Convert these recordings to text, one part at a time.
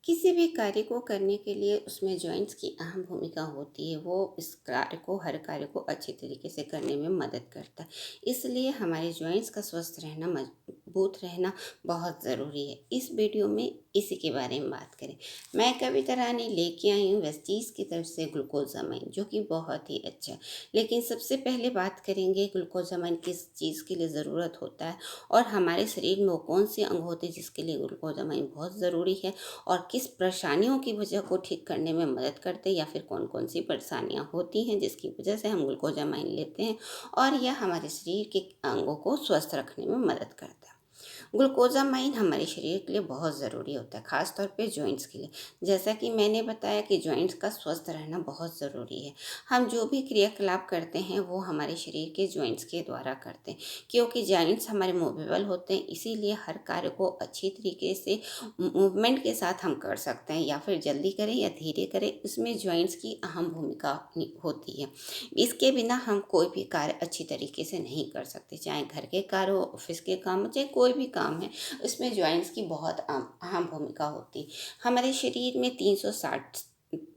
किसी भी कार्य को करने के लिए उसमें जॉइंट्स की अहम भूमिका होती है। वो इस कार्य को हर कार्य को अच्छे तरीके से करने में मदद करता है। इसलिए हमारे जॉइंट्स का स्वस्थ रहना, मजबूत रहना बहुत ज़रूरी है। इस वीडियो में इसी के बारे में बात करें। मैं कविता रानी लेके आई हूँ वेस्टीज़ की तरफ से ग्लूकोजामाइन, जो कि बहुत ही अच्छा है। लेकिन सबसे पहले बात करेंगे ग्लूकोजामाइन किस चीज़ के लिए ज़रूरत होता है और हमारे शरीर में वो कौन से अंग होते हैं जिसके लिए ग्लूकोजामाइन बहुत ज़रूरी है, और किस परेशानियों की वजह को ठीक करने में मदद करते हैं, या फिर कौन कौन सी परेशानियां होती हैं जिसकी वजह से हम ग्लूकोजामाइन लेते हैं और यह हमारे शरीर के अंगों को स्वस्थ रखने में मदद करता है। ग्लूकोजामाइन हमारे शरीर के लिए बहुत ज़रूरी होता है, ख़ास तौर पे जॉइंट्स के लिए। जैसा कि मैंने बताया कि जॉइंट्स का स्वस्थ रहना बहुत ज़रूरी है। हम जो भी क्रियाकलाप करते हैं वो हमारे शरीर के जॉइंट्स के द्वारा करते हैं, क्योंकि जॉइंट्स हमारे मूवेबल होते हैं। इसीलिए हर कार्य को अच्छी तरीके से मूवमेंट के साथ हम कर सकते हैं, या फिर जल्दी करें या धीरे करें, इसमें जॉइंट्स की अहम भूमिका होती है। इसके बिना हम कोई भी कार्य अच्छी तरीके से नहीं कर सकते, चाहे घर के कार्य हो, ऑफिस के काम हो, चाहे कोई भी काम है, इसमें जॉइंट्स की बहुत अहम भूमिका होती है। हमारे शरीर में 360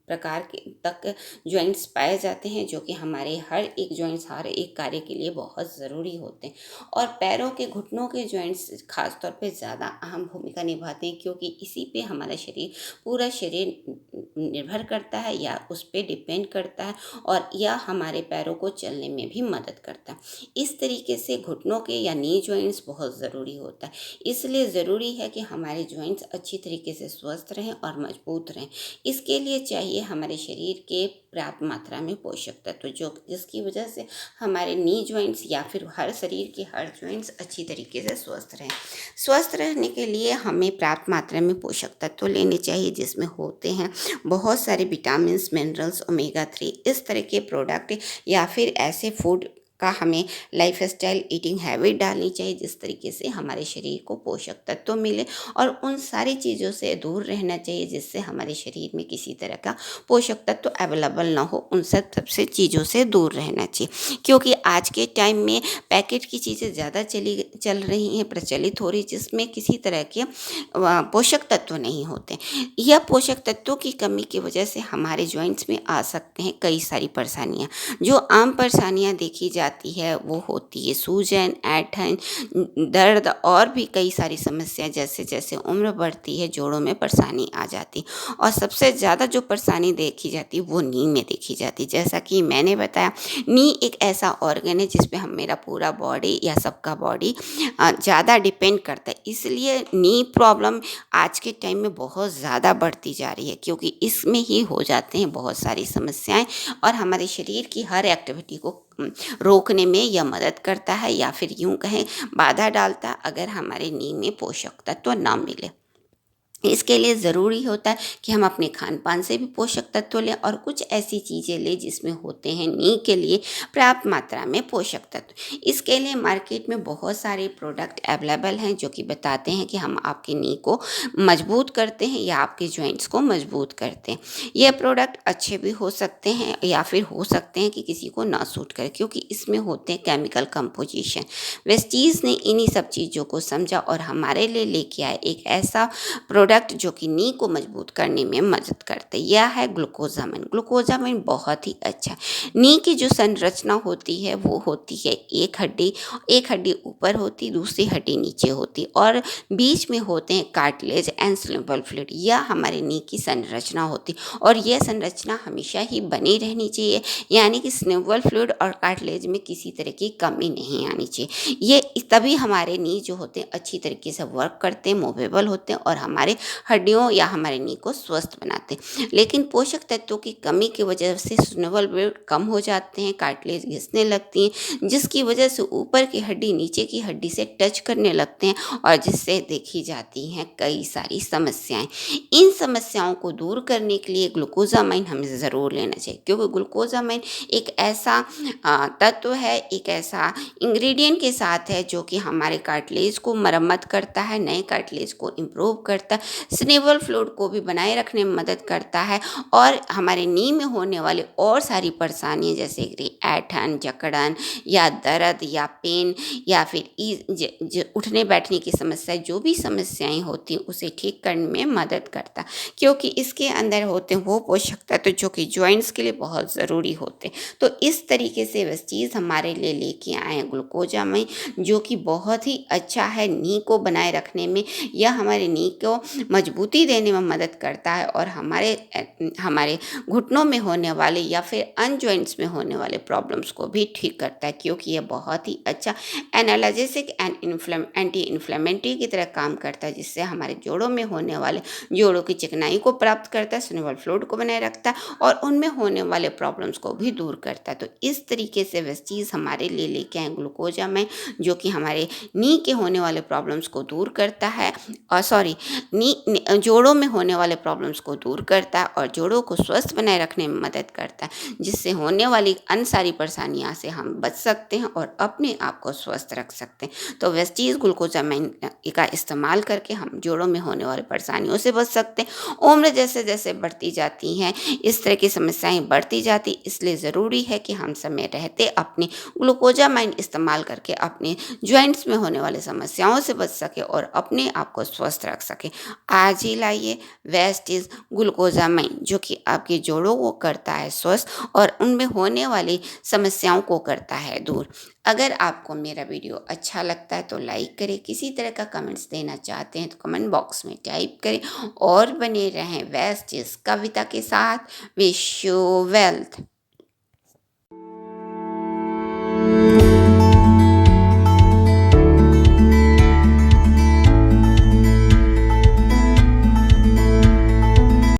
प्रकार के तक जॉइंट्स पाए जाते हैं, जो कि हमारे हर एक जॉइंट्स हर एक कार्य के लिए बहुत ज़रूरी होते हैं। और पैरों के घुटनों के जॉइंट्स खास तौर पे ज़्यादा अहम भूमिका निभाते हैं, क्योंकि इसी पे हमारा शरीर पूरा शरीर निर्भर करता है या उस पे डिपेंड करता है, और यह हमारे पैरों को चलने में भी मदद करता है। इस तरीके से घुटनों के या नी जॉइंट्स बहुत ज़रूरी होता है। इसलिए ज़रूरी है कि हमारे जॉइंट्स अच्छी तरीके से स्वस्थ रहें और मजबूत रहें। इसके लिए चाहिए हमारे शरीर के पर्याप्त मात्रा में पोषक तत्व, जो जिसकी वजह से हमारे नी जॉइंट्स या फिर हर शरीर के हर जॉइंट्स अच्छी तरीके से स्वस्थ रहें। स्वस्थ रहने के लिए हमें पर्याप्त मात्रा में पोषक तत्व लेने चाहिए, जिसमें होते हैं बहुत सारे विटामिन्स, मिनरल्स, ओमेगा 3। इस तरह के प्रोडक्ट या फिर ऐसे फूड का हमें लाइफस्टाइल ईटिंग हैबिट डालनी चाहिए, जिस तरीके से हमारे शरीर को पोषक तत्व मिले, और उन सारी चीज़ों से दूर रहना चाहिए जिससे हमारे शरीर में किसी तरह का पोषक तत्व अवेलेबल ना हो। उन सबसे चीज़ों से दूर रहना चाहिए, क्योंकि आज के टाइम में पैकेट की चीज़ें ज़्यादा चल रही हैं, प्रचलित हो रही, जिसमें किसी तरह के पोषक तत्व नहीं होते। यह पोषक तत्वों की कमी की वजह से हमारे जॉइंट्स में आ सकते हैं कई सारी परेशानियाँ। जो आम परेशानियाँ देखी जाती है वो होती है सूजन, ऐंठन, दर्द, और भी कई सारी समस्याएं। जैसे जैसे उम्र बढ़ती है जोड़ों में परेशानी आ जाती, और सबसे ज़्यादा जो परेशानी देखी जाती है वो नी में देखी जाती है। जैसा कि मैंने बताया, नी एक ऐसा ऑर्गन है जिसपे हम मेरा पूरा बॉडी या सबका बॉडी ज़्यादा डिपेंड करता है। इसलिए नी प्रॉब्लम आज के टाइम में बहुत ज़्यादा बढ़ती जा रही है, क्योंकि इसमें ही हो जाते हैं बहुत सारी समस्याएं, और हमारे शरीर की हर एक्टिविटी को रोकने में यह मदद करता है, या फिर यूं कहें बाधा डालता है, अगर हमारे नींद में पोषक तत्व ना मिले। इसके लिए ज़रूरी होता है कि हम अपने खान पान से भी पोषक तत्व लें, और कुछ ऐसी चीज़ें लें जिसमें होते हैं नी के लिए पर्याप्त मात्रा में पोषक तत्व। इसके लिए मार्केट में बहुत सारे प्रोडक्ट अवेलेबल हैं, जो कि बताते हैं कि हम आपके नी को मजबूत करते हैं या आपके जॉइंट्स को मजबूत करते हैं। ये प्रोडक्ट अच्छे भी हो सकते हैं, या फिर हो सकते हैं कि किसी को ना सूट करे, क्योंकि इसमें होते हैं केमिकल कंपोजिशन। वेस्टीज़ ने इन्हीं सब चीज़ों को समझा और हमारे लिए लेके आए एक ऐसा प्रोडक्ट जो कि नी को मजबूत करने में मदद करते हैं। यह है ग्लूकोजामाइन। ग्लूकोजामाइन बहुत ही अच्छा है। नी की जो संरचना होती है वो होती है एक हड्डी ऊपर होती, दूसरी हड्डी नीचे होती, और बीच में होते हैं कार्टिलेज एंड सिनेबल फ्लूइड। यह हमारे नी की संरचना होती, और यह संरचना हमेशा ही बनी रहनी चाहिए, यानी कि सिनेबल फ्लूइड और कार्टिलेज में किसी तरह की कमी नहीं आनी चाहिए। ये तभी हमारे नी जो होते हैं अच्छी तरीके से वर्क करते हैं, मूवेबल होते हैं, और हमारे हड्डियों या हमारे नी को स्वस्थ बनाते हैं। लेकिन पोषक तत्वों की कमी की वजह से सिनेबल फ्लूइड कम हो जाते हैं, कार्टिलेज घिसने लगती हैं, जिसकी वजह से ऊपर की हड्डी नीचे की हड्डी से टच करने लगते हैं, और जिससे देखी जाती हैं कई सारी समस्याएं। इन समस्याओं को दूर करने के लिए ग्लूकोजामाइन हमें ज़रूर लेना चाहिए, क्योंकि ग्लूकोजामाइन एक ऐसा तत्व है, एक ऐसा इंग्रेडिएंट के साथ है जो कि हमारे कार्टिलेज को मरम्मत करता है, नए कार्टिलेज को इम्प्रूव करता है, स्नेबल फ्लूइड को भी बनाए रखने में मदद करता है और हमारे नी में होने वाले और सारी परेशानियाँ जैसे कि ऐंठन, जकड़न या दर्द या पेन या फिर उठने बैठने की समस्या, जो भी समस्याएं होती हैं उसे ठीक करने में मदद करता है, क्योंकि इसके अंदर होते हैं वो पोषक तत्व जो कि जॉइंट्स के लिए बहुत ज़रूरी होते हैं। तो इस तरीके से वह चीज़ हमारे लिए लेके आए हैं ग्लूकोजामाइन, जो कि बहुत ही अच्छा है नी को बनाए रखने में। यह हमारे नी को मजबूती देने में मदद करता है और हमारे घुटनों में होने वाले या फिर अनजॉइंट्स में होने वाले प्रॉब्लम्स को भी ठीक करता है, क्योंकि यह बहुत ही अच्छा एनाल्जेसिक एंड एंटी इन्फ्लेमेटरी की तरह काम करता है, जिससे हमारे जोड़ों में होने वाले जोड़ों की चिकनाई को प्राप्त करता है, सिनेबल फ्लूइड को बनाए रखता है और उनमें होने वाले प्रॉब्लम्स को भी दूर करता है। तो इस तरीके से वह चीज़ हमारे लिए लेके आए ग्लूकोजामाइन, जो कि हमारे नी के होने वाले प्रॉब्लम्स को दूर करता है और जोड़ों में होने वाले प्रॉब्लम्स को दूर करता है और जोड़ों को स्वस्थ बनाए रखने में मदद करता है, जिससे होने वाली अन सारी परेशानियाँ से हम बच सकते हैं और अपने आप को स्वस्थ रख सकते हैं। तो वेस्टीज ग्लूकोजामाइन का इस्तेमाल करके हम जोड़ों में होने वाली परेशानियों से बच सकते हैं। उम्र जैसे जैसे बढ़ती जाती है इस तरह की समस्याएं बढ़ती जाती, इसलिए ज़रूरी है कि हम समय रहते अपने ग्लूकोजामाइन इस्तेमाल करके अपने जॉइंट्स में होने वाली समस्याओं से बच सके और अपने आप को स्वस्थ रख सके। आज ही लाइए वेस्टीज ग्लूकोजामाइन, जो कि आपके जोड़ों को करता है स्वस्थ और उनमें होने वाली समस्याओं को करता है दूर। अगर आपको मेरा वीडियो अच्छा लगता है तो लाइक करें, किसी तरह का कमेंट्स देना चाहते हैं तो कमेंट बॉक्स में टाइप करें और बने रहें वेस्टीज कविता के साथ। Wish you wealth.